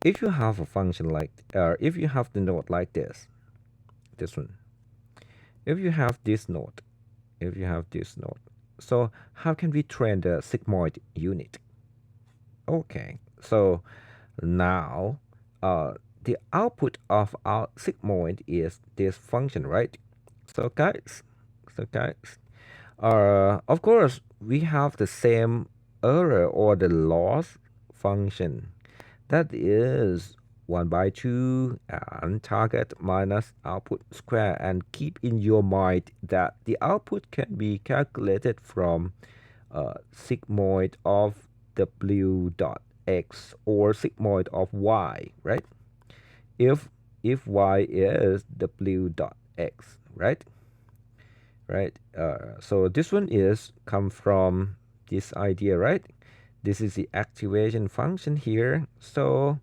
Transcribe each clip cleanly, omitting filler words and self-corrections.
if you have a function like, if you have the node like this one, if you have this node, so how can we train the sigmoid unit? Okay, so now the output of our sigmoid is this function, right? So guys, of course we have the same error or the loss function, that is 1 by 2 and target minus output square, and keep in your mind that the output can be calculated from sigmoid of w dot x or sigmoid of y, right? If y is w dot x, right? So this one is come from this idea, right? This is the activation function here. So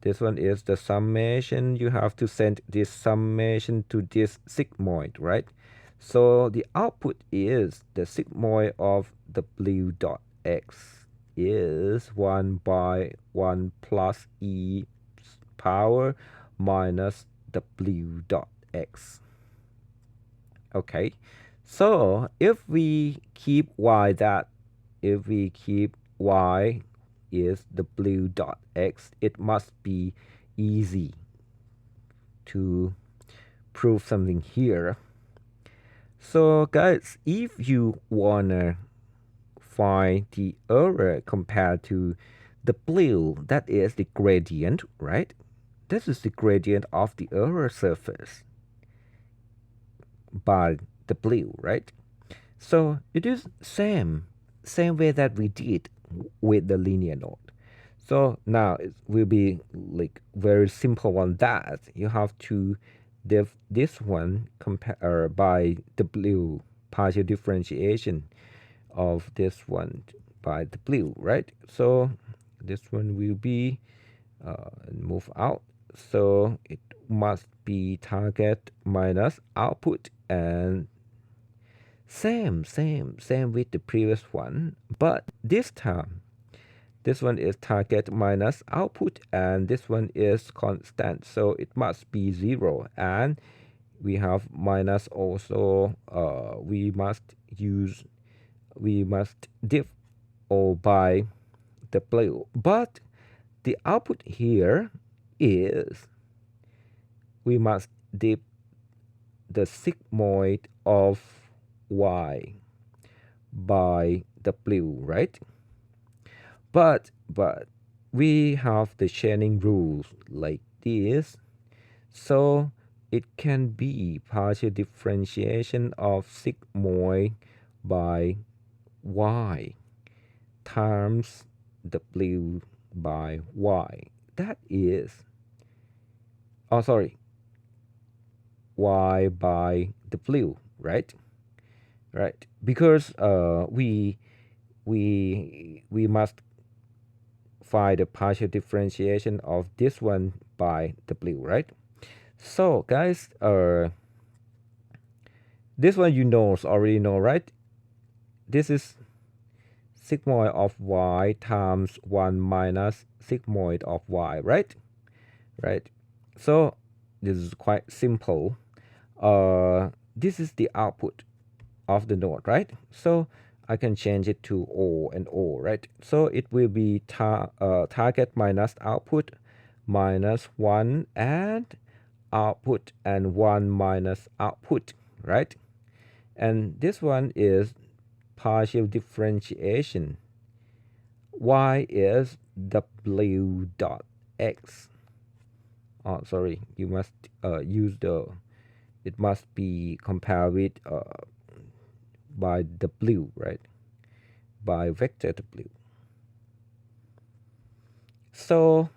this one is the summation. You have to send this summation to this sigmoid, right? So the output is the sigmoid of w dot x is 1 by 1 plus e power minus w dot x. Okay, so if we keep y is w dot x, it must be easy to prove something here. So guys, if you wanna find the error compared to w, that is the gradient, right? This is the gradient of the error surface by w, right? So it is same way that we did with the linear node. So now it will be like very simple on that. You have to div this one compare by w, partial differentiation of this one by w, right? So this one will be move out. So it must be target minus output, and same with the previous one, but this time this one is target minus output and this one is constant, so it must be 0, and we have minus also. We must div all by w, but the output here is we must div the sigmoid of y by w, right? But we have the chaining rules like this, so it can be partial differentiation of sigmoid by y times w by y. That is, oh sorry, y by w, right? Because we must find the partial differentiation of this one by w, right? So guys, this one you already know, right? This is sigmoid of y times 1 minus sigmoid of y, right? So this is quite simple. This is the output of the node, right? So I can change it to O and O, right? So it will be target minus output minus 1 and output and 1 minus output, right? And this one is partial differentiation. Y is w dot x. Oh, sorry, you must use it must be compared with by w, right? By vector w. So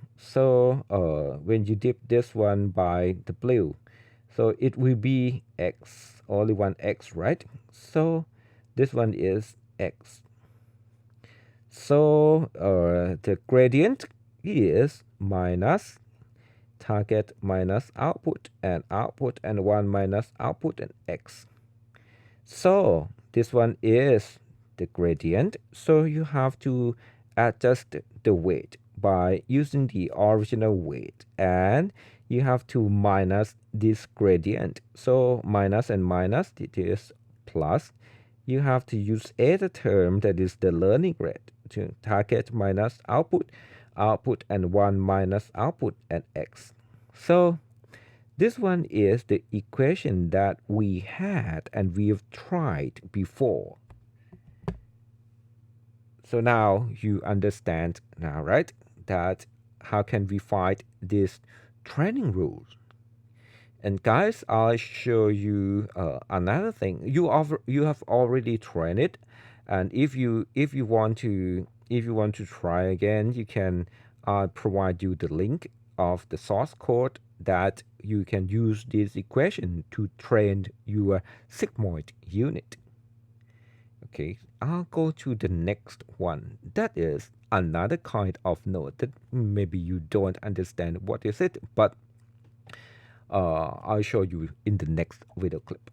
when you dip this one by w, so it will be x, only one x, right? So this one is x. So the gradient is minus target minus output and 1 minus output and x. So this one is the gradient, so you have to adjust the weight by using the original weight, and you have to minus this gradient. So minus and minus, it is plus. You have to use either term, that is the learning rate, to target minus output, output and 1 minus output and x. So this one is the equation that we had and we've tried before. So now you understand now, right? That how can we find this training rules? And guys, I'll show you another thing. You have already trained it, and if you want to try again, you can provide you the link of the source code that you can use this equation to train your sigmoid unit. Okay, I'll go to the next one. That is another kind of node that maybe you don't understand what is it, but I'll show you in the next video clip.